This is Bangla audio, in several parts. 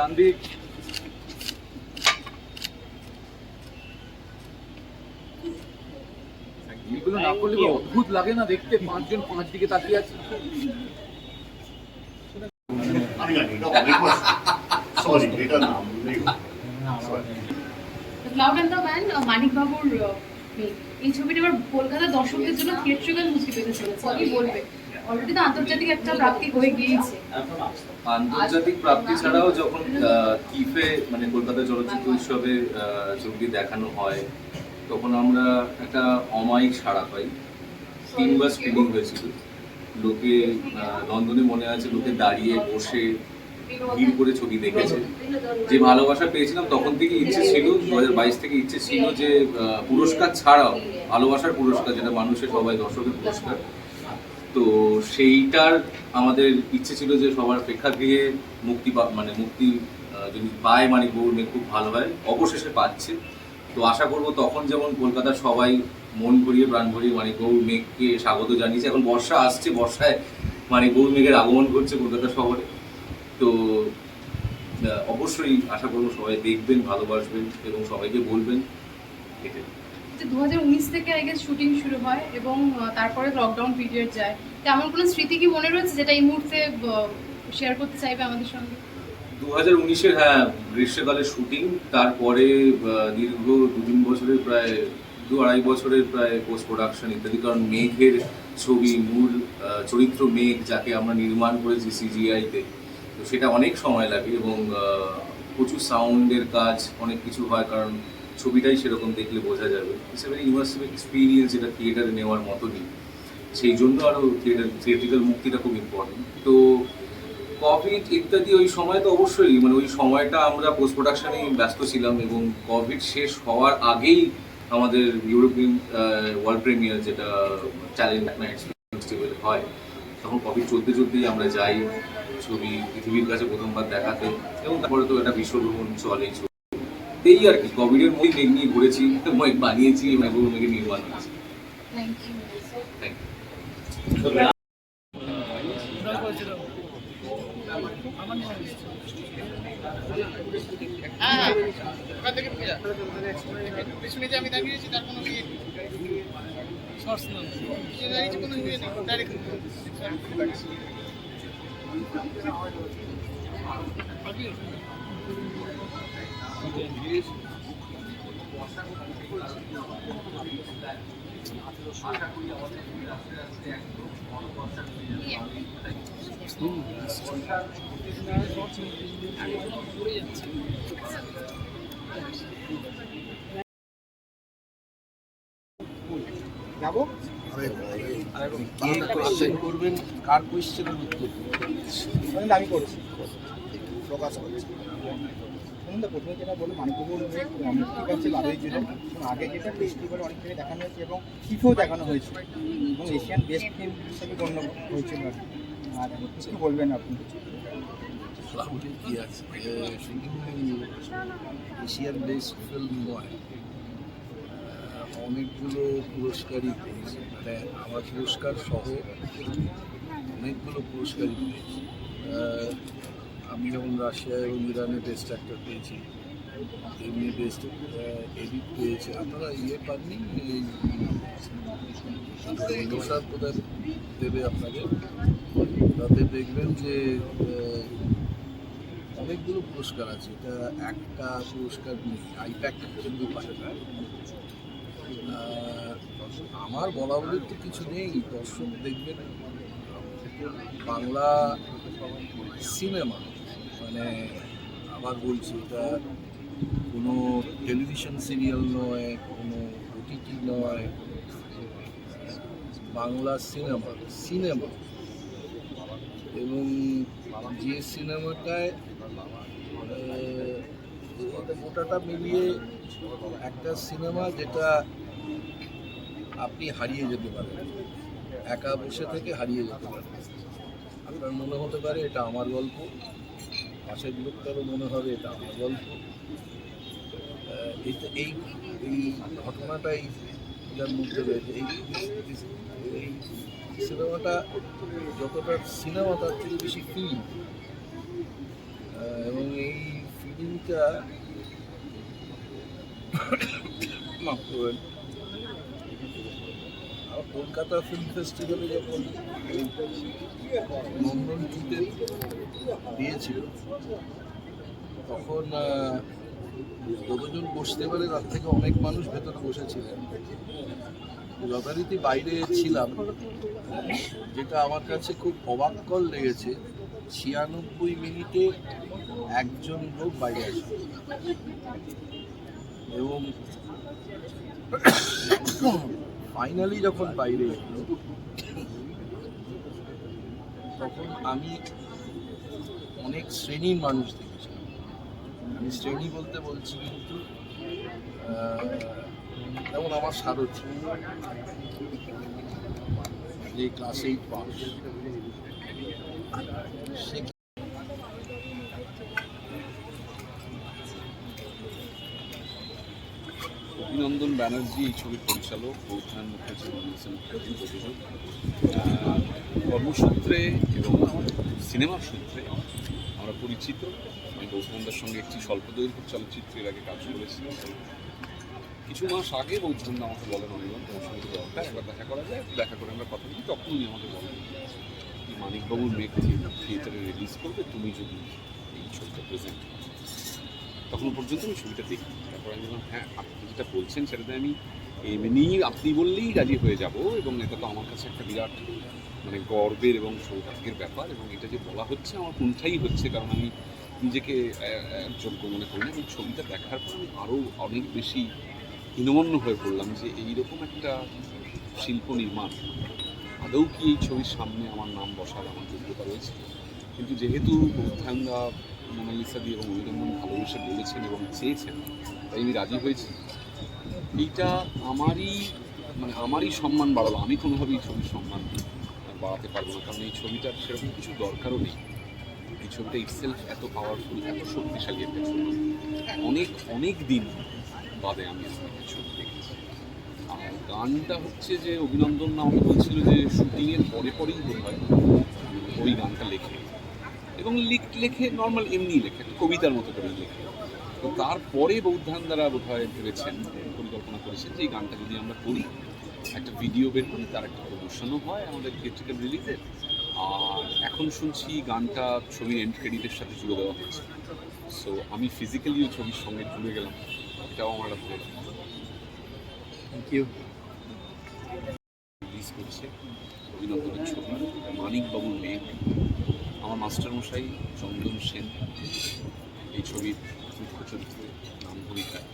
তানভীর এগুলো না করলে অদ্ভুত লাগে না দেখতে, পাঁচজন পাঁচ দিকে তাকিয়ে আছে। ক্লাউড অ্যান্ড দ্য ম্যান মানিক বাবুর এই ছবিটা এবার কলকাতার দর্শকদের জন্য থিয়েট্রিক্যাল মুক্তি পেতে চলেছে, কি বলবে? অলরেডি তো আন্তর্জাতিক একটা প্রাপ্তি হয়ে গিয়েছে। আন্তর্জাতিক প্রাপ্তি ছাড়াও যখন কিফে মানে কলকাতা চলচ্চিত্র উৎসবে ছবিটি দেখানো হয় তখন আমরা একটা অমায়িক সাড়া পাই। 3বার স্ক্রিনিং হয়েছিল। লোকে লন্ডনে মনে আছে লোকে দাঁড়িয়ে বসে ভিড় করে ছবি দেখেছে। যে ভালোবাসা পেয়েছিলাম তখন থেকে ইচ্ছে ছিল, 2022 থেকে ইচ্ছে ছিল যে পুরস্কার ছাড়াও ভালোবাসার পুরস্কার, যেটা মানুষের সবাই দর্শকের পুরস্কার, তো সেইটার আমাদের ইচ্ছে ছিল যে সবার প্রেক্ষাগৃহে মুক্তি যদি পায় মানিক বাবুর মেঘ খুব ভালো হয়, অবশেষে পাচ্ছে। তো আশা করব তখন যেমন কলকাতার সবাই মন ভরিয়ে প্রাণ ভরিয়ে মানিক বাবুর মেঘকে স্বাগত জানিয়েছে। এখন বর্ষা আসছে, বর্ষায় মানিক বাবুর মেঘের আগমন ঘটছে কলকাতা শহরে। তো অবশ্যই আশা করবো সবাই দেখবেন, ভালোবাসবেন এবং সবাইকে বলবেন। 2019 থেকে আই গেস শুটিং শুরু হয় এবং তারপরে লকডাউন পিরিয়ড যায়। তেমন কোনো স্মৃতি কি মনে রয়েছে যেটা এই মুহূর্তে শেয়ার করতে চাইবে আমাদের সঙ্গে? 2019-এর গ্রীষ্মকালের শুটিং, তারপরে দীর্ঘ 2-3 বছরের প্রায় 2-2.5 বছরের প্রায় পোস্ট প্রোডাকশন ইত্যাদি। কারণ মেঘের ছবি, মূল চরিত্র মেঘ যাকে আমরা নির্মাণ করেছি CGI-তে, তো সেটা অনেক সময় লাগে এবং প্রচুর সাউন্ডের কাজ, অনেক কিছু হয়, কারণ ছবিটাই সেরকম দেখলে বোঝা যাবে। It's a very immersive experience, যেটা থিয়েটারে নেওয়ার মতনই। সেই জন্য আরও থিয়েটারিক্যাল মুক্তিটা খুব ইম্পর্টেন্ট। তো কোভিড ইত্যাদি ওই সময় তো অবশ্যই ওই সময়টা আমরা পোস্ট প্রোডাকশনে ব্যস্ত ছিলাম এবং কোভিড শেষ হওয়ার আগেই আমাদের ইউরোপিয়ান ওয়ার্ল্ড প্রিমিয়ার, যেটা ট্যালেন্ট নাইটস ফেস্টিভ্যাল হয়, তখন কোভিড চলতেই আমরা যাই ছবি পৃথিবীর কাছে প্রথমবার দেখাতে, এবং তারপরে তো এটা বিশ্বভ্রমণ চলেই এই আর কি। কোভিডের মধ্যে মেঘ নিয়ে ঘুরেছি, মেঘ বানিয়েছি, মেঘে নির্মাণ হয়েছে। Thank you. পিছনে যে আমি দাঁড়িয়েছি তার কোনো ইয়ে শর্টস না, দাঁড়িয়েছি কোনো ইয়ে নেই, ডাইরেক্ট যাবো। কে কোয়েশ্চেন করবেন, কার কোয়েশ্চেনের উত্তর আমি করছি, প্রকাশ করছি। প্রথমে যেটা বলো মানিকবাবুর মুক্তি পাচ্ছে 12ই জুলাই, আগে যেটা ফেস্টিভ্যালে অনেক জায়গায় দেখানো হয়েছে এবং কিফেও দেখানো হয়েছে এবং এশিয়ান বেস্ট ফিল্ম হিসেবে গণ্য হয়েছিল। আর কিছু বলবেন আপনি? কি আছে, শুধু এশিয়ান বেস্ট ফিল্ম নয়, অনেকগুলো পুরস্কারই পেয়েছে, আমার পুরস্কার সহ অনেকগুলো পুরস্কারই পেয়েছি। আমি যেমন রাশিয়া এবং ইরানে বেস্ট অ্যাক্টর পেয়েছি, এমনি বেস্ট এডিট পেয়েছে। আপনারা পাননি, প্রসাদ কোথায় দেবে আপনাদের, তাতে দেখবেন যে অনেকগুলো পুরস্কার আছে। এটা একটা পুরস্কার নেই, আইপ্যাক কিন্তু পারে না। আমার বলা বলে তো কিছু নেই, দর্শক দেখবেন বাংলা সিনেমা, আবার বলছি, এটা কোনো টেলিভিশন সিরিয়াল নয়, কোনো OTT নয়, বাংলা সিনেমা এবং যে সিনেমাটায় গোটাটা মিলিয়ে একটা সিনেমা যেটা আপনি হারিয়ে যেতে পারেন, একা বসে থেকে হারিয়ে যেতে পারেন। আপনার মনে হতে পারে এটা আমার গল্প, পাশের লোকটারও মনে হবে এটা আমার গল্প। এই ঘটনাটাই এটার মধ্যে রয়েছে। এই সিনেমাটা যতটা সিনেমা তার থেকে বেশি ফিল্ম, এবং এই ছবিটা মাফ করবেন, কলকাতা ফিল্ম ফেস্টিভ্যালে যখন নন্দন টুতে দিয়েছিল তখন যতজন বসতে পারে তার থেকে অনেক মানুষ ভেতরে বসেছিলেন। যথারীতি বাইরে ছিলাম, যেটা আমার কাছে খুব অবাককর লেগেছে, 96 মিনিটে একজন লোক বাইরে আসে এবং ফাইনালি যখন বাইরে এলো তখন আমি অনেক শ্রেণীর মানুষ দেখেছিলাম। আমি শ্রেণী বলতে বলছি কিন্তু যেমন আমার সারথি, যে ক্লাস 8 পাস, সে অভিনন্দন ব্যানার্জি এই ছবির পরিচালক, বৌদ্ধায়ন মুখার্জি প্রযোজক। কর্মসূত্রে এবং সিনেমার সূত্রে আমরা পরিচিত। আমি বৌদ্ধায়নদার সঙ্গে একটি স্বল্পদৈর্ঘ্য চলচ্চিত্রের আগে কাজ করেছি। কিছু মাস আগে বৌদ্ধায়নদা আমাকে বলেন, অনির্বাণ তোমার সঙ্গে দরকার, একবার দেখা করা যায়। দেখা করে আমরা কথা বলি। তখন উনি আমাকে বলেন মানিকবাবুর মেঘ থিয়েটারে রিলিজ করবে, তুমি যদি এই ছবিটা প্রেজেন্ট করো। তখন পর্যন্ত আমি ছবিটা দেখি। তারপর আমি বললাম হ্যাঁ, আপনি যেটা বলছেন সেটাতে আমি এমনি আপনি বললেই রাজি হয়ে যাব, এবং এটা তো আমার কাছে একটা বিরাট মানে গর্বের এবং সৌভাগ্যের ব্যাপার। এবং এটা যে বলা হচ্ছে আমার কোনটাই হচ্ছে, কারণ আমি নিজেকে যোগ্য মনে করি না। এবং ছবিটা দেখার পর আমি আরও অনেক বেশি হীনমন্য হয়ে পড়লাম যে এইরকম একটা শিল্প নির্মাণ আদৌ কি এই ছবির সামনে আমার নাম বসার আমার যোগ্যতা রয়েছে। কিন্তু যেহেতু বৌদ্ধায়নদা মোনালিসা দিয়ে এবং অভিনন্দন ভালোবেসে বলেছেন এবং চেয়েছেন, তাই আমি রাজি হয়েছি। এইটা আমারই সম্মান বাড়ালো। আমি কোনোভাবেই ছবির সম্মান বাড়াতে পারবো না, কারণ এই ছবিটার সেরকম কিছু দরকারও নেই। এই ছবিটা ইটসেলফ এত পাওয়ারফুল, এত শক্তিশালী একটা ছবি। অনেক দিন বাদে আমি একটা ছবি দেখেছি। আর গানটা হচ্ছে যে অভিনন্দন আমাকে বলছিল যে শুটিংয়ের পরেই বোধ হয় ওই গানটা লেখে, এবং লেখে নর্মাল এমনি লেখে, একটা কবিতার মতো করে লেখে। তো তারপরে বৌদ্ধায়নদারা বোধ হয় ভেবেছেন, পরিকল্পনা করেছেন যে এই গানটা যদি আমরা করি, একটা ভিডিও বের করি, তার একটা প্রদর্শনও হয় আমাদের থিয়েট্রিক্যাল রিলিজের। আর এখন শুনছি গানটা ছবির এন্ড ক্রেডিটের সাথে জুড়ে দেওয়া হচ্ছে। সো আমি ফিজিক্যালিও ছবির সঙ্গে জুড়ে গেলাম, এটাও আমার একটা ভালো লাগলো। Thank you. রিলিজ করছে অভিনন্দনের ছবি মানিকবাবুর মেঘ। আমার মাস্টারমশাই চন্দন সেন এই ছবির মুখ্য চরিত্রে নাম ভূমিকায়।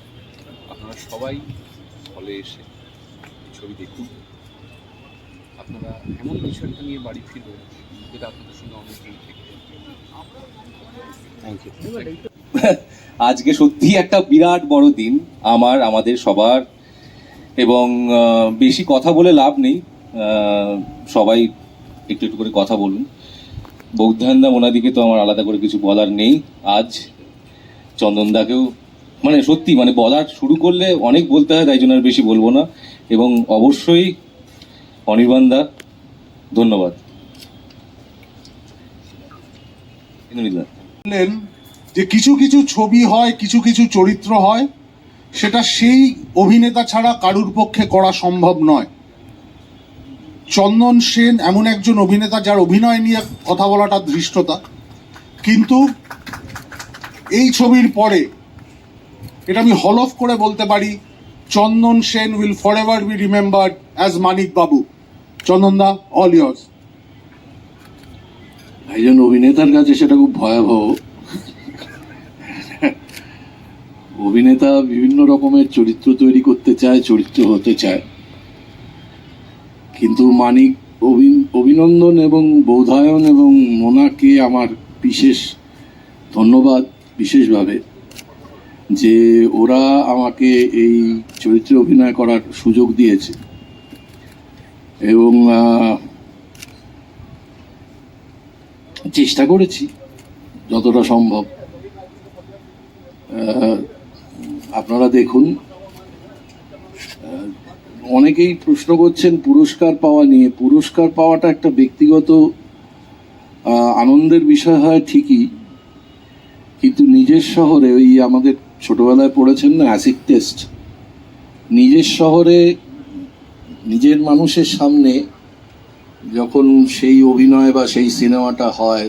আপনারা সবাই হলে এসে ছবি দেখুন। আপনারা এমন কিছু একটা নিয়ে বাড়ি ফিরবেন যেটা আপনাদের সঙ্গে অনেক দিন থেকে। Thank you. আজকে সত্যি একটা বিরাট বড় দিন আমাদের সবার, এবং বেশি কথা বলে লাভ নেই। সবাই একটু একটু করে কথা বলুন। বৌদ্ধায়নদা ওনাদিকে তো আমার আলাদা করে কিছু বলার নেই। আজ চন্দনদাকেও মানে সত্যি মানে বলার শুরু করলে অনেক বলতে হয়, তাই জন্য আর বেশি বলবো না। এবং অবশ্যই অনির্বাণদা, ধন্যবাদ। বললেন যে কিছু কিছু ছবি হয়, কিছু কিছু চরিত্র হয়, সেটা সেই অভিনেতা ছাড়া কারুর পক্ষে করা সম্ভব নয়। চন্দন সেন এমন একজন অভিনেতা যার অভিনয় নিয়ে কথা বলাটা ধৃষ্টতা, কিন্তু এই ছবির পরে এটা আমি হলফ করে বলতে পারি, Chandan Sen will forever be remembered as Manik babu. চন্দনদা, অল ইয়ার্স। একজন অভিনেতার কাছে সেটা খুব ভয়াবহ। অভিনেতা বিভিন্ন রকমের চরিত্র তৈরি করতে চায়, চরিত্র হতে চায়, কিন্তু মানিক, অভিনন্দন এবং বৌদ্ধায়ন এবং মোনাকে আমার বিশেষ ধন্যবাদ বিশেষভাবে, যে ওরা আমাকে এই চরিত্রে অভিনয় করার সুযোগ দিয়েছে। এবং চেষ্টা করেছি যতটা সম্ভব। আপনারা দেখুন, অনেকেই প্রশ্ন করছেন পুরস্কার পাওয়া নিয়ে। পুরস্কার পাওয়াটা একটা ব্যক্তিগত আনন্দের বিষয় হয় ঠিকই, কিন্তু নিজের শহরে ওই আমাদের ছোটবেলায় পড়েছেন না অ্যাসিড টেস্ট, নিজের শহরে নিজের মানুষের সামনে যখন সেই অভিনয় বা সেই সিনেমাটা হয়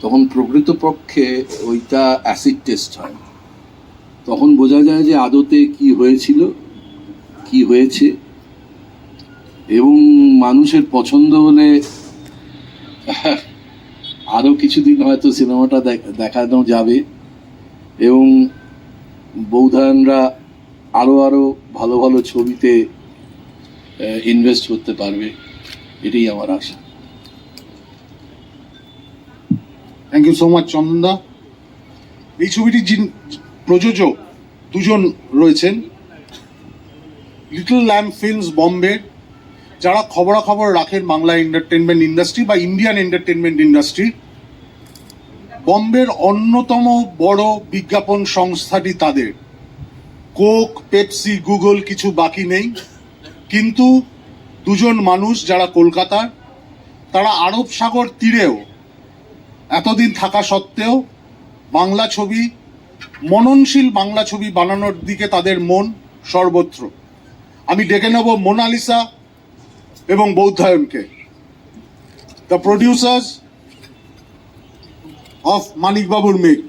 তখন প্রকৃতপক্ষে ওইটা অ্যাসিড টেস্ট হয়। তখন বোঝা যায় যে আদতে কি হয়েছিল, কি হয়েছে, এবং মানুষের পছন্দ হলে আরও কিছুদিন হয়তো সিনেমাটা দেখানো যাবে এবং বৌধায়নরা আরও ভালো ভালো ছবিতে ইনভেস্ট করতে পারবে, এটাই আমার আশা। থ্যাংক ইউ সো মাচ চন্দনদা। এই ছবিটির যিনি প্রযোজক দুজন রয়েছেন, লিটল ল্যাম্প ফিল্মস বম্বে, যারা খবরাখবর রাখেন বাংলা এন্টারটেনমেন্ট ইন্ডাস্ট্রি বা ইন্ডিয়ান এন্টারটেনমেন্ট ইন্ডাস্ট্রি। বম্বের অন্যতম বড় বিজ্ঞাপন সংস্থাটি তাদের। কোক, পেপসি, গুগল কিছু বাকি নেই। কিন্তু দুজন মানুষ যারা কলকাতার, তারা আরব সাগর তীরেও এতদিন থাকা সত্ত্বেও বাংলা ছবি, মননশীল বাংলা ছবি বানানোর দিকে তাদের মন সর্বত্র। আমি ডেকে নেব মোনালিসা এবং বৌধায়নকে, দ্য প্রডিউসার্স অফ মানিকবাবুর মেঘ।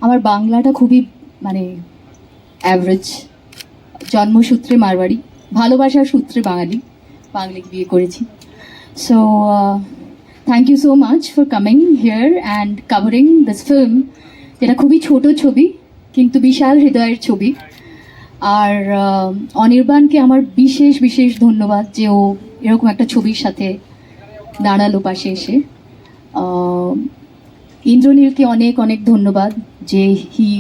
আমার বাংলাটা খুবই মানে অ্যাভারেজ, জন্মসূত্রে মারবাড়ি, ভালোবাসার সূত্রে বাঙালি, বাঙালিকে বিয়ে করেছি। So thank you so much for coming here and covering this film, যেটা খুবই ছোট ছবি কিন্তু বিশাল হৃদয়ের ছবি। আর অনির্বাণকে আমার বিশেষ বিশেষ ধন্যবাদ যে ও এরকম একটা ছবির সাথে দাঁড়ালো পাশে এসে। ইন্দ্রনীলকে অনেক অনেক ধন্যবাদ যে হি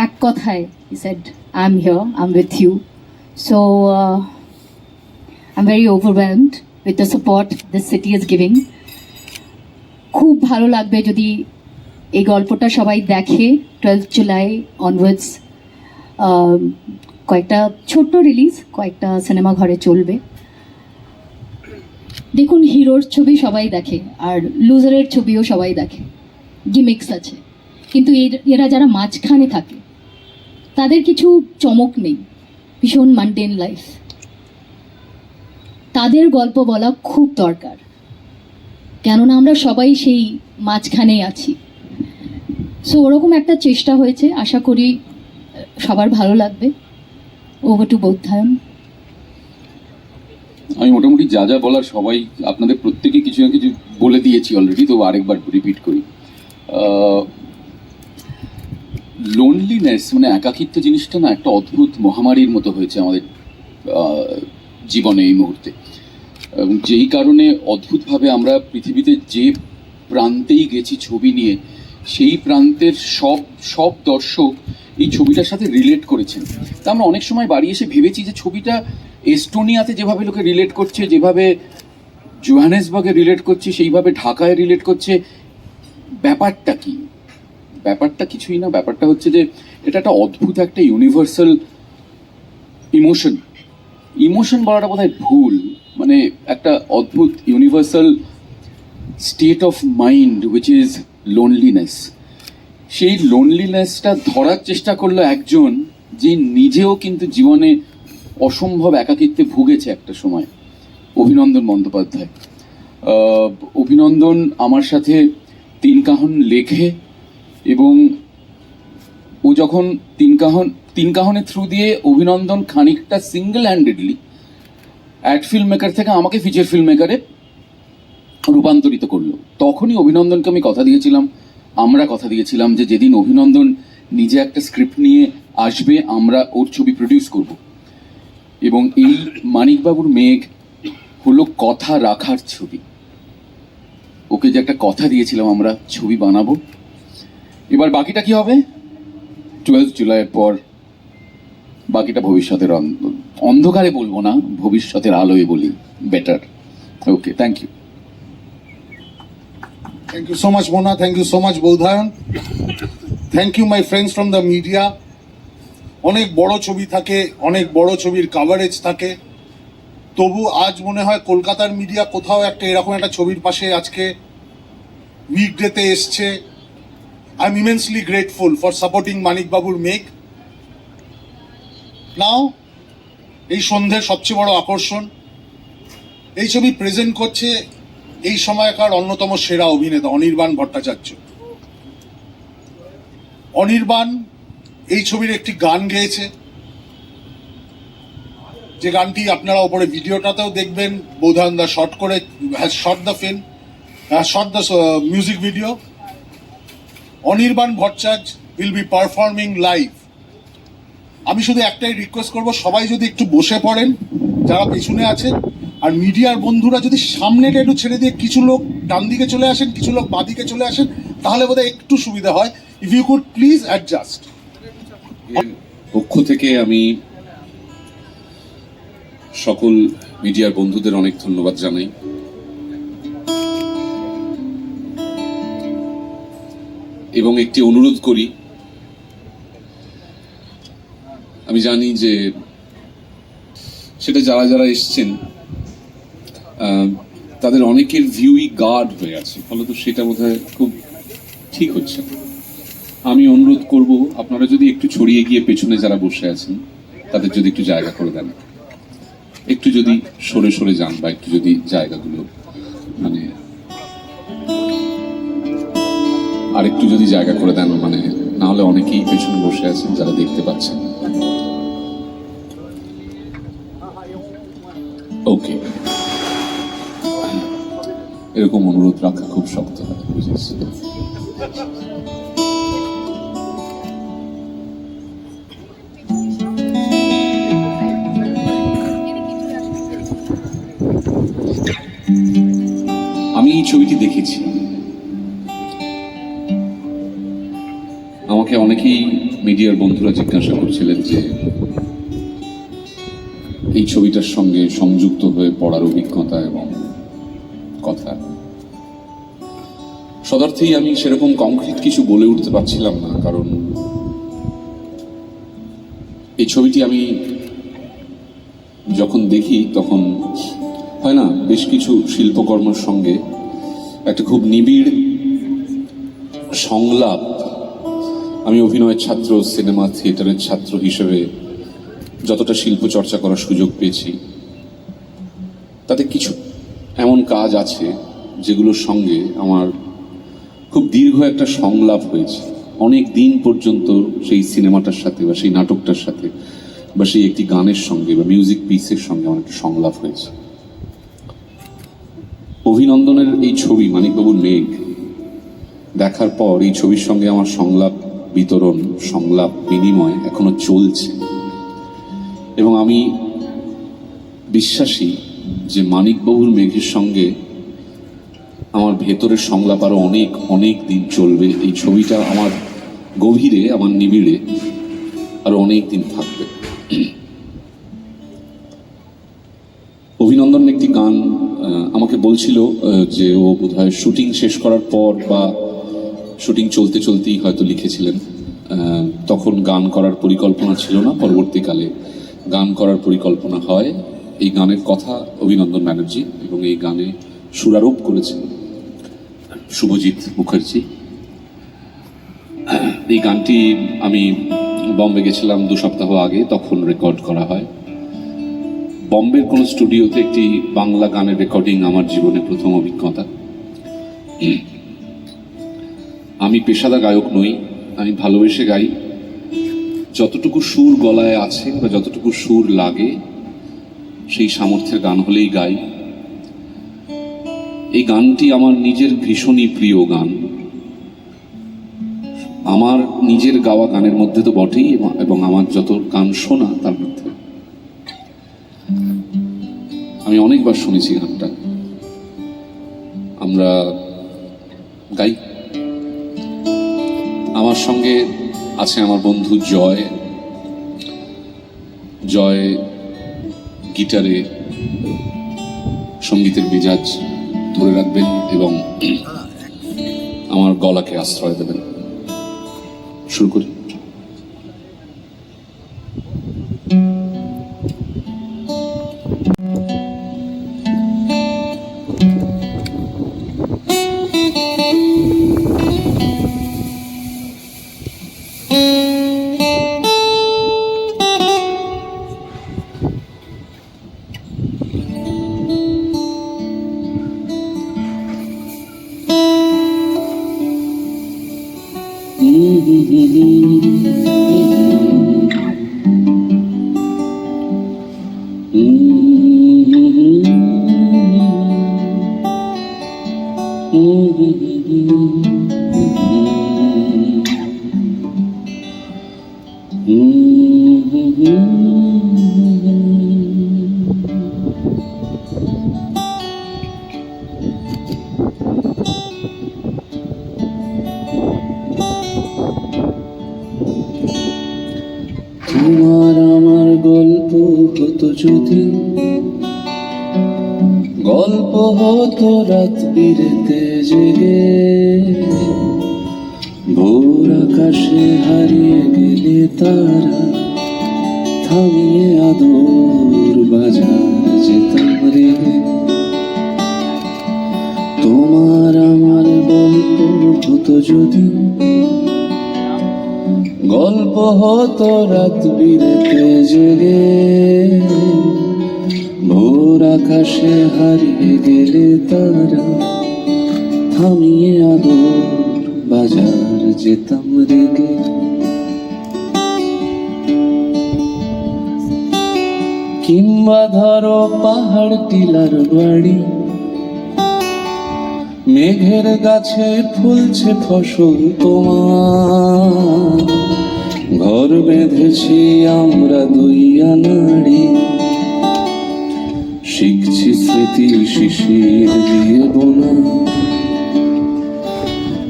এক কথায় he said I am here, I am with you. So I am very overwhelmed with the support this city is giving. খুব ভালো লাগবে যদি এই গল্পটা সবাই দেখে। 12 জুলাই অনওয়ার্ডস কয়েকটা ছোট্ট রিলিজ, কয়েকটা সিনেমা ঘরে চলবে। দেখুন, হিরোর ছবি সবাই দেখে আর লুজারের ছবিও সবাই দেখে, গিমিক্স আছে, কিন্তু এরা যারা মাঝখানে থাকে তাদের কিছু চমক নেই, ভীষণ মান্ডেন লাইফ, তাদের গল্প বলা খুব দরকার, কেননা আমরা সবাই সেই মাঝখানেই আছি। সো ওরকম একটা চেষ্টা হয়েছে, আশা করি সবার ভালো লাগবে। Over to Baudhayan. আমি মোটামুটি যা যা বলার সবাই আপনাদের প্রত্যেকে কিছু না কিছু বলে দিয়েছি অলরেডি, তো আরেকবার রিপিট করি। লোনলিনেস মানে একাকিত্ব জিনিসটা না একটা অদ্ভুত মহামারীর মতো হয়েছে আমাদের জীবনে এই মুহূর্তে, যেই কারণে অদ্ভুতভাবে আমরা পৃথিবীতে যে প্রান্তেই গেছি ছবি নিয়ে, সেই প্রান্তের সব দর্শক এই ছবিটার সাথে রিলেট করেছেন। তা আমরা অনেক সময় বাড়ি এসে ভেবেছি যে ছবিটা এস্টোনিয়াতে যেভাবে লোকে রিলেট করছে, যেভাবে জোহানেসবার্গে রিলেট করছে, সেইভাবে ঢাকায় রিলেট করছে। ব্যাপারটা কি? ব্যাপারটা কিছুই না, ব্যাপারটা হচ্ছে যে এটা একটা অদ্ভুত একটা ইউনিভার্সাল ইমোশন বলাটা বোধহয় ভুল, মানে একটা অদ্ভুত universal state of mind which is loneliness. সেই লোনলিনেসটা ধরার চেষ্টা করলো একজন যে নিজেও কিন্তু জীবনে অসম্ভব একাকিত্বে ভুগেছে একটা সময়, অভিনন্দন বন্দ্যোপাধ্যায়। অভিনন্দন আমার সাথে 3 কাহন লেখে এবং ও যখন 3 কাহনের থ্রু দিয়ে অভিনন্দন খানিকটা single handedly ad film maker থেকে আমাকে ফিচার ফিল্ম মেকারে রূপান্তরিত করলো। তখনই অভিনন্দনকে আমি আমরা কথা দিয়েছিলাম যে যেদিন অভিনন্দন নিজে একটা স্ক্রিপ্ট নিয়ে আসবে আমরা ওর ছবি প্রডিউস করব। এবং এই মানিকবাবুর মেঘ হলো কথা রাখার ছবি। ওকে যে একটা কথা দিয়েছিলাম আমরা ছবি বানাবো, এবার বাকিটা কি হবে 12 জুলাইয়ের পর, বাকিটা ভবিষ্যতের অন্ধকারে বলবো না, ভবিষ্যতের আলোয় বলি better. Okay, thank you. Thank you so much, Mona. Thank you so much, Bodhayan. Thank you, my friends from the media. অনেক বড় ছবি থাকে, অনেক বড় ছবির কাভারেজ থাকে, তবু আজ মনে হয় কলকাতার মিডিয়া কোথাও একটা এরকম একটা ছবির পাশে আজকে উইকডেতে এসছে। I am immensely grateful for supporting Manik বাবুর মেঘ। নাও এই সন্ধ্যের সবচেয়ে বড় আকর্ষণ, এই ছবি প্রেজেন্ট করছে এই সময়কার অন্যতম সেরা অভিনেতা অনির্বাণ ভট্টাচার্য। অনির্বাণ এই ছবির একটি গান গেয়েছে, যে গানটি আপনারা ওপরে ভিডিওটাতেও দেখবেন। বোধান দা শর্ট করে has shot the film, shot the music video. Anirban Bhattacharya will be performing live. আমি শুধু একটাই রিকোয়েস্ট করব, সবাই যদি একটু বসে পড়েন যারা পেছনে আছেন, আর মিডিয়ার বন্ধুরা যদি সামনেটা একটু ছেড়ে দিয়ে কিছু লোক ডান দিকে চলে আসেন, কিছু লোক বাঁ দিকে চলে আসেন, তাহলে বোধহয় একটু সুবিধা হয়। If you could please adjust. পক্ষ থেকে আমি সকল মিডিয়ার বন্ধুদের অনেক ধন্যবাদ জানাই। এবং একটি অনুরোধ করি, আমি জানি যে সেটা যারা যারা এসছেন তাদের অনেকের ভিউই গার্ড হয়ে আছে, ফলত সেটা বোধহয় খুব ঠিক হচ্ছে না। আমি অনুরোধ করব, আপনারা যদি একটু ছড়িয়ে গিয়ে পেছনে যারা বসে আছেন তাদের যদি একটু জায়গা করে দেন, একটু যদি সরে সরে যান, বা একটু যদি জায়গাগুলো মানে আর একটু যদি জায়গা করে দেন, মানে না হলে অনেকেই পেছনে বসে আছেন যারা দেখতে পাচ্ছেন। ওকে, এরকম অনুরোধ রাখা খুব শক্ত হয়, বুঝেছি। আমি এই ছবিটি দেখেছি, আমাকে অনেকেই মিডিয়ার বন্ধুরা জিজ্ঞাসা করছিলেন যে এই ছবিটার সঙ্গে সংযুক্ত হয়ে পড়ার অভিজ্ঞতা এবং কথা। সদার্থেই আমি সেরকম কংক্রিট কিছু বলে উঠতে পারছিলাম না, কারণ এই ছবিটি আমি যখন দেখি তখন হয় না, বেশ কিছু শিল্পকর্মের সঙ্গে একটা খুব নিবিড় সংলাপ। আমি অভিনয়ের ছাত্র, সিনেমা থিয়েটারের ছাত্র হিসেবে যতটা শিল্প চর্চা করার সুযোগ পেয়েছি, তাতে কিছু এমন কাজ আছে যেগুলোর সঙ্গে আমার খুব দীর্ঘ একটা সংলাপ হয়েছে। অনেক দিন পর্যন্ত সেই সিনেমাটার সাথে বা সেই নাটকটার সাথে বা সেই একটি গানের সঙ্গে বা মিউজিক পিসের সঙ্গে আমার একটা সংলাপ হয়েছে। অভিনন্দনের এই ছবি মানিকবাবুর মেঘ দেখার পর এই ছবির সঙ্গে আমার সংলাপ বিতরণ, সংলাপ বিনিময় এখনো চলছে, এবং আমি বিশ্বাসী যে মানিকবাবুর মেঘের সঙ্গে আমার ভেতরের সংলাপ আরো অনেক অনেক দিন চলবে। এই ছবিটা আমার গভীরে, আমার নিবিড়ে আরো অনেক দিন থাকবে। অভিনন্দন একটি গান আমাকে বলছিল যে ও বোধহয় শুটিং শেষ করার পর বা শুটিং চলতে চলতেই হয়তো লিখেছিলেন। তখন গান করার পরিকল্পনা ছিল না, পরবর্তীকালে গান করার পরিকল্পনা হয়। এই গানের কথা অভিনন্দন ব্যানার্জি, এবং এই গানে সুরারোপ করেছেন শুভজিৎ মুখার্জি। এই গানটি আমি বম্বে গেছিলাম 2 সপ্তাহ আগে, তখন রেকর্ড করা হয়। বম্বের কোনো স্টুডিওতে একটি বাংলা গানের রেকর্ডিং আমার জীবনে প্রথম অভিজ্ঞতা। আমি পেশাদার গায়ক নই, আমি ভালোবেসে গাই। যতটুকু সুর গলায় আছে বা যতটুকু সুর লাগে সেই সামর্থ্যের গান হলেই গাই। এই গানটি আমার নিজের ভীষণই প্রিয় গান, আমার নিজের গাওয়া গানের মধ্যে তো বটেই, এবং আমার যত গান শোনা তার মধ্যে আমি অনেকবার শুনেছি গানটা। আমরা গাই। আমার সঙ্গে আছে আমার বন্ধু জয়। জয় গিটারে সঙ্গীতের মেজাজ ধরে রাখবেন এবং আমার গলাকে আশ্রয় দেবেন। শুরু করি। যদি, গল্প হতো রাত বিরেতে জেগে, ভোর আকাশে হারিয়ে গেলে তারা, থামিয়ে আদর বাজার যেতাম রেগে। তোমার আমার গল্প হতো যদি, গল্প হতো রাত বিরেতে জেগে, ভোর আকাশে হারিয়ে গেলে তারা, থামিয়ে আদর বাজার যেতাম রেগে। কিংবা ধরো পাহাড় টিলার বাড়ি, মেঘের গাছে ফুলছে ফসল তোমার, ঘর বেঁধেছি আমরা দুই আনাড়ি, শিখছি স্মৃতি শিশির দিয়ে বোনা।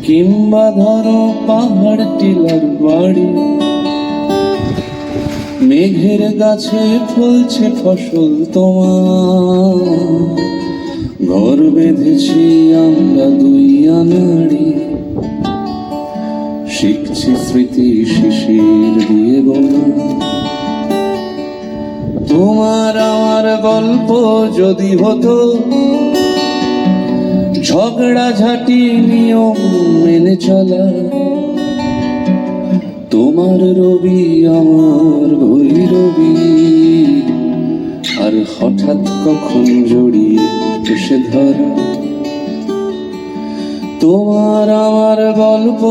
কিংবা ধরো পাহাড় টিলার বাড়ি, মেঘের গাছে ফুলছে ফসল তোমার, ঘর বেঁধেছি আমরা দুই আনাড়ি, শিখছি স্মৃতি শিশির দিয়ে বোনা। তোমার আমার গল্প যদি হতো ঝগড়াঝাটি নিয়ম মেনে চলা, তোমার রবি আমার ভৈরবী, আর হঠাৎ কখন জড়িয়ে এসে ধরা। তোমার আমার গল্প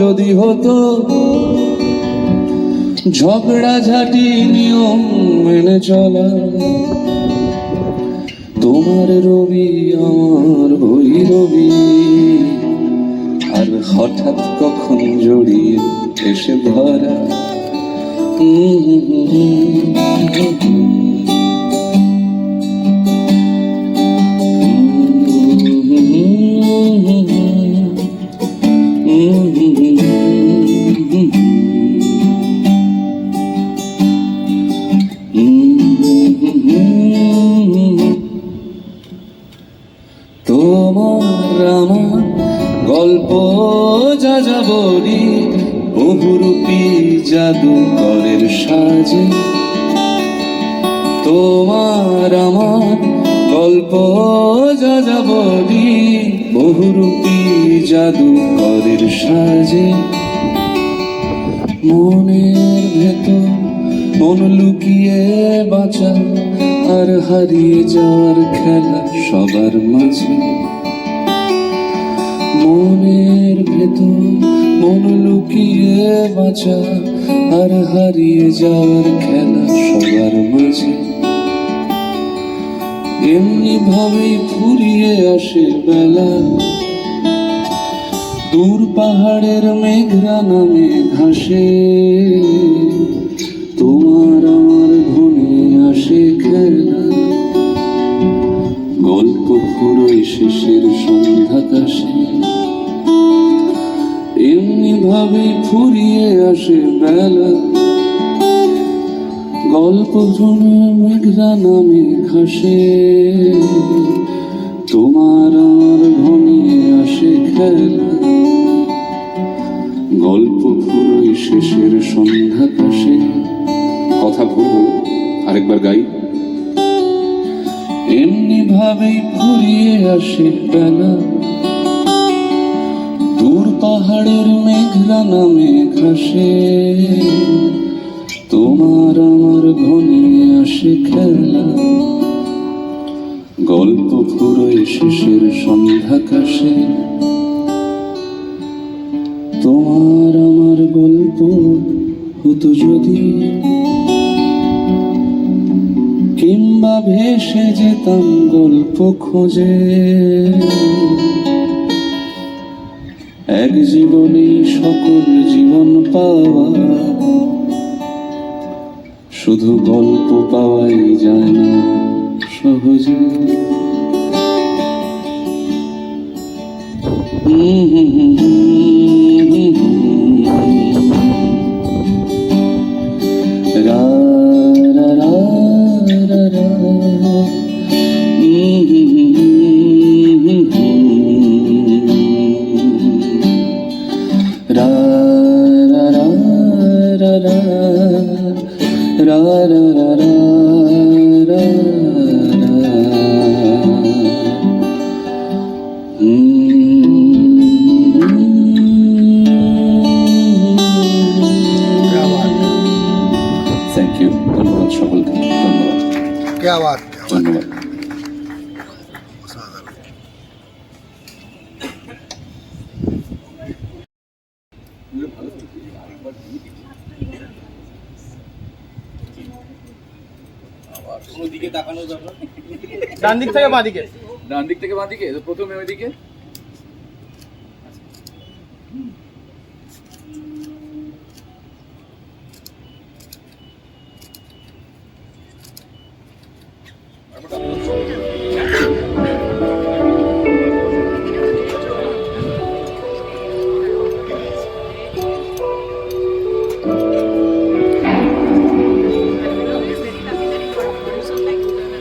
যদি হতো ঝগড়াঝাটি নিয়ম মেনে চলা, তোমার রবি আমার ভৈরবী, আর হঠাৎ কখন জড়িয়ে এসে ধরা। তোমার আমার গল্প যা যা বলি, বহুরূপী জাদুকরের সাজে। তোমার আমার গল্প যা যা বলি, বহুরূপী জাদুকরের সাজে। মনের ভেতর মন লুকিয়ে বাঁচা, আর হারিয়ে যাওয়ার খেলা সবার মাঝে। মনের ভেতর মন লুকিয়ে বাঁচা, আর হারিয়ে যাওয়ার খেলা সবার মাঝে। এমনি ভাবেই ফুরিয়ে আসে বেলা, দূর পাহাড়ের মেঘরা নামে ঘাসে। তোমার আমার ঘনিয়ে আসে খেলা, গল্প ফুরোয় শেষের সন্ধ্যাকাশে। এমনি ভাবে ফুরিয়ে আসে বেলা, গল্প শুনে মেঘরা নামে ঘাসে। তোমার আমার ঘনিয়ে আসে খেলা, গল্প ফুরোয় শেষের সন্ধ্যাকাশে। কথা ভুল হলো, আরেকবার গাই। এমনি ভাবেই ফুরিয়ে আসে বেলা, দূর পাহাড়ের মেঘলা নামে ঘাসে। তোমার আমার ঘনিয়ে আসে খেলা, গল্প ফুরোয় শেষের সন্ধ্যাকাশে। তোমার আমার গল্প হতো যদি, কিংবা ভেসে যেতাম গল্প খোঁজে। এক জীবনেই সকল জীবন পাওয়া, শুধু গল্প পাওয়াই যায় না সহজে। রা রা রা রা ra ra ra ra ra ra ra ra ra ra thank you, ধন্যবাদ সকলকে, ধন্যবাদ, क्या बात ধন্যবাদ। ডান দিক থেকে বাঁ দিকে ডান দিক থেকে বাঁ দিকে, তো প্রথমে ওইদিকে।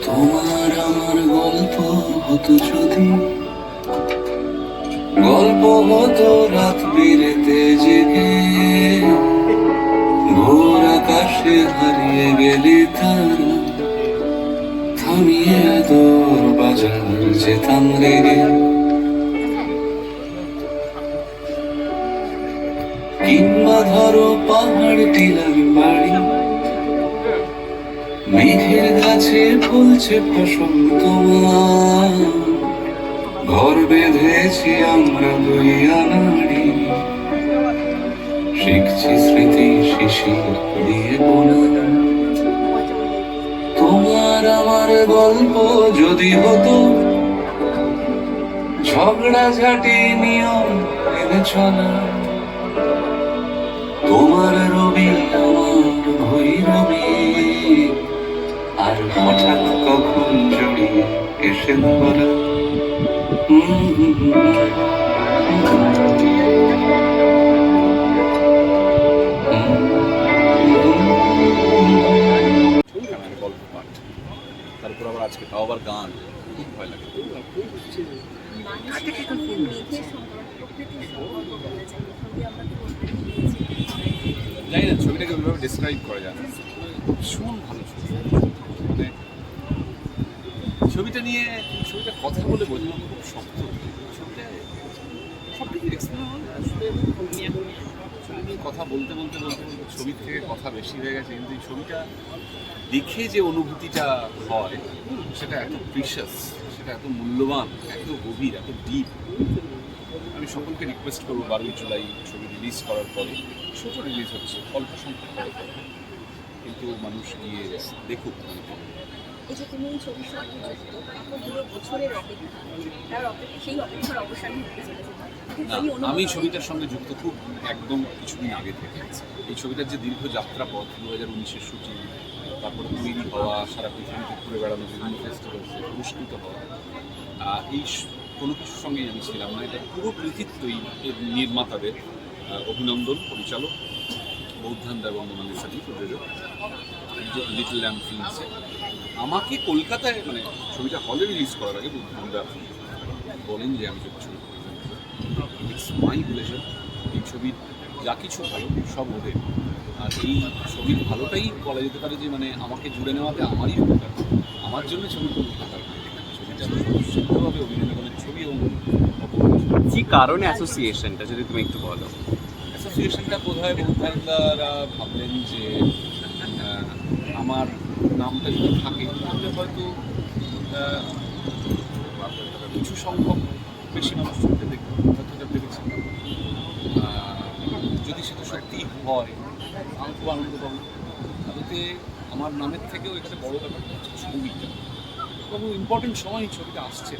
তোমার আমার গল্প হতো যদি, গল্প হতো রাত বিরেতে জেগে, ভোর আকাশে হারিয়ে গেলি তারা, থামিয়ে দোর বাজার যেতাম রেগে। কিংবা ধরো পাহাড় টিলার বাড়ি, মেঘের কাছে ফুলছে ফসল তোমার, ঘর বেঁধেছি আমরা দুই আনাড়ি, শিখছি স্মৃতি শিশির দিয়ে বলা। তোমার আমার গল্প যদি হতো ঝগড়া ঝাঁটি নিয়ম মেনে চলা, তোমার রবি আমার ভৈরবী, আর হঠাৎ কখন জড়িয়ে এসে ধরা। গল্প পাঠ, তারপর আবার আজকে তাও আবার গান, খুব ভয় লাগে। জানি না ছবিটাকে ওইভাবে ডিসক্রাইব করা যায় না, ভীষণ ভালো ছবি। মানে ছবিটা নিয়ে, ছবিটা কথা বলে বোঝানো খুব শক্ত। ছবিটা সব কিছু এক্সপ্লেন আসলে ছবি নিয়ে কথা বলতে বলতে বলতে বলতে ছবির থেকে কথা বেশি হয়ে গেছে, কিন্তু এই ছবিটা দেখে যে অনুভূতিটা হয় সেটা এত প্রিশাস, সেটা এত মূল্যবান, এত গভীর, এত ডিপ। আমি সকলকে রিকোয়েস্ট করবো 12ই জুলাই ছবি রিলিজ করার পরে, ছোটো রিলিজ হচ্ছে, অল্প সংখ্যক হবে, কিন্তু মানুষ গিয়ে দেখুক। এই যে তুমি ছবির সঙ্গে যুক্ত, এতগুলো বছরের অপেক্ষা, তার অপেক্ষা, সেই অপেক্ষার অবসান হতে চলেছে। আমি ছবিটার সঙ্গে যুক্ত খুব একদম কিছুদিন আগে থেকে। এই ছবিটার যে দীর্ঘ যাত্রাপথ, 2019-এর শুটিং, তারপরে তৈরি হওয়া, সারা পৃথিবীতে ঘুরে বেড়ানো, বিভিন্ন ফেস্টিভ্যালসে পুরস্কৃত হওয়া, এই কোনো কিছুর সঙ্গেই আমি ছিলাম না। এটা পুরো কৃতিত্বই এর নির্মাতাদের, অভিনন্দন পরিচালক বৌদ্ধান দেব, মোনালিসাদি প্রযোজক, লিটল ল্যাম্প ফিল্মসে। আমাকে কলকাতায়, মানে ছবিটা হলে রিলিজ করার আগে বৌদ্ধানদা বলেন যে আমি ছবি ছবি ইটস মাই প্লেজার। এই ছবির যা কিছু ভালো সব ওদের, আর এই ছবির ভালোটাই বলা যেতে পারে যে মানে আমাকে জুড়ে নেওয়াতে আমারই উপকার, আমার জন্য ছবিটা উপকার। ছবিটা সুন্দরভাবে অভিনয় করেন ছবি এবং কি কারণে অ্যাসোসিয়েশনটা যদি তুমি একটু বলো। অ্যাসোসিয়েশনটা বোধহয় বৌদ্ধানদারা ভাবলেন যে আমার নামটা যদি থাকে তাহলে হয়তো কিছু সংখ্যক বেশি মানুষ ছবিটা দেখবে, হয়তো এটা ভেবেছি। যদি সেটা সত্যি হয় আমি খুব আনন্দ পাবো। তাতে আমার নামের থেকেও এখানে বড় ব্যাপারটা হচ্ছে ছবিটা, এবং ইম্পর্টেন্ট সময় এই ছবিটা আসছে,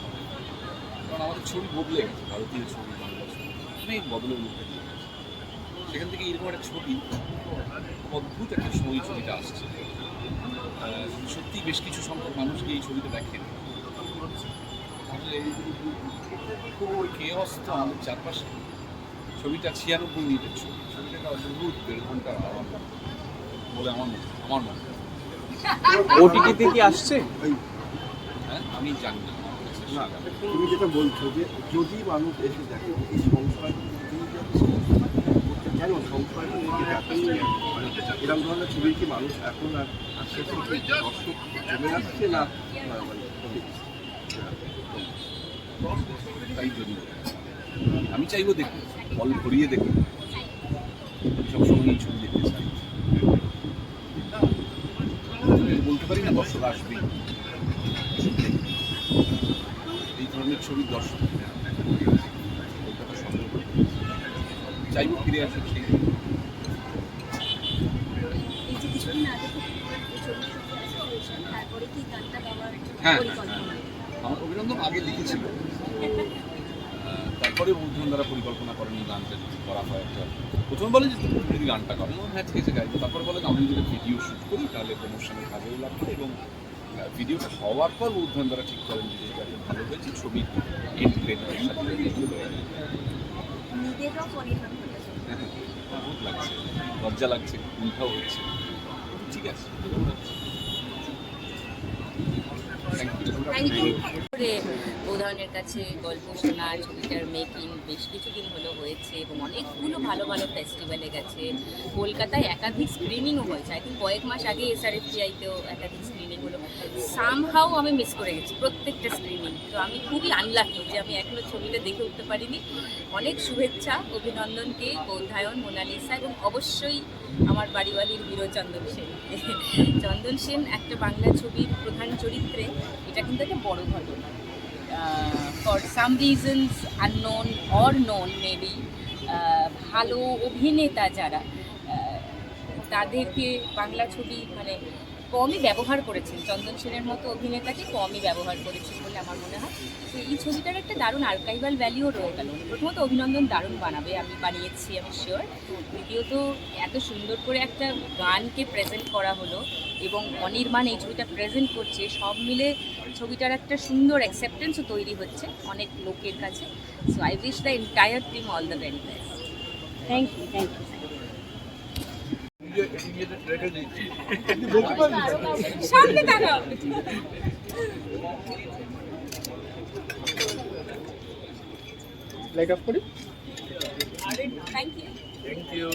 কারণ আমাদের ছবি বদলে গেছে, ভারতীয় ছবি, বাংলা ছবি অনেক বদলের মধ্যে দিয়ে গেছে। সেখান থেকে এরকম একটা ছবি, খুব অদ্ভুত একটা সময় ছবিটা আসছে। সত্যি বেশ কিছু সংখ্যক মানুষকে এই ছবিতে দেখেন, তাহলে খুব ওই কেয়স তো আমাদের চারপাশে। ছবিটা 96 মিনিটের ছবি, ছবিটাকে অদ্ভুত 1.5 ঘন্টা বলে আমার মনে ওটিটিতে কি আসছে? হ্যাঁ আমি জানি না না তুমি যেটা বলছো যে যদি মানুষ এসে দেখে এই সংশয় কেন সংশয়টা থেকে দেখে এরকম ধরনের ছবি কি মানুষ এখন আর আস্তে আস্তে দর্শক জমে আসছে না তাই জন্য আমি চাইবো দেখুন বল ঘুরিয়ে দেখুন সবসময় এই ছবি দেখতে চাই বলতে পারি না দর্শক আসবে এই ধরনের ছবির দর্শক কলকাতা সম্ভব চাইবো ফিরে আসুক সেই এই যে কিছুদিন আগে থেকে এই ছবির সঙ্গে অ্যাসোসিয়েশন, তারপরে কি গানটা গাওয়ার হ্যাঁ পরিকল্পনা? আমার অভিনন্দন আগে লিখেছিল তারপরে বন্ধুজন দ্বারা পরিকল্পনা করেন এই গানটা যদি করা হয় একটা প্রথমে বলে যে তুমি যদি গানটা করো হ্যাঁ ঠিক আছে গাইবো তারপরে বলে আমি যদি ভিডিও শ্যুট করি তাহলে প্রমোশনের কাজেও লাগবে এবং ভিডিওটা হওয়ার পর উদ্ধান দ্বারা ঠিক করেন যে এটা ভালো হয়েছে ছবি এন্ড ক্রেডিটের সাথে নিজেরও অনির্বাণ হয়েছে। বহুত লাগছে লজ্জা লাগছে কুণ্ঠাও হচ্ছে ঠিক আছে থ্যাংক ইউ থ্যাংক ইউ। প্রধানের কাছে গল্প শোনা, ছবিটার মেকিং বেশ কিছুদিন হলো হয়েছে এবং অনেকগুলো ভালো ভালো ফেস্টিভ্যালে গেছে। কলকাতায় একাধিক স্ক্রিনিংও হয়েছে, আই থিঙ্ক কয়েক মাস আগে SRFTI-তেও একাধিক স্ক্রিনিং হলো। সামহাও আমি মিস করে গেছি প্রত্যেকটা স্ক্রিনিং, তো আমি খুবই আনলাকি যে আমি এখনও ছবিটা দেখে উঠতে পারিনি। অনেক শুভেচ্ছা অভিনন্দনকে, বৌধায়ন, মোনালিসা এবং অবশ্যই আমার বাড়িওয়ালির হিরো চন্দন সেন। চন্দন সেন একটা বাংলা ছবির প্রধান চরিত্রে, এটা কিন্তু একটা বড় ঘটনা। For some reasons unknown or known maybe, ভালো অভিনেতা যারা তাদেরকে বাংলা ছবি মানে কমই ব্যবহার করেছেন, চন্দন সেনের মতো অভিনেতাকে কমই ব্যবহার করেছেন বলে আমার মনে হয়। তো এই ছবিটার একটা দারুণ আর্কাইভাল ভ্যালিও রয়ে গেল। প্রথমত অভিনন্দন দারুণ বানাবে, আমি বানিয়েছি, আমি শিওর। দ্বিতীয়ত এত সুন্দর করে একটা গানকে প্রেজেন্ট করা হলো এবং অনির্বাণ এই ছবিটা প্রেজেন্ট করছে, সব মিলে ছবিটার একটা সুন্দর অ্যাকসেপ্টেন্সও তৈরি হচ্ছে অনেক লোকের কাছে। So I wish the entire team all the very best. Thank you, thank you. সামনে দাঁড়াও। লাইট অফ করি। Thank you. Thank you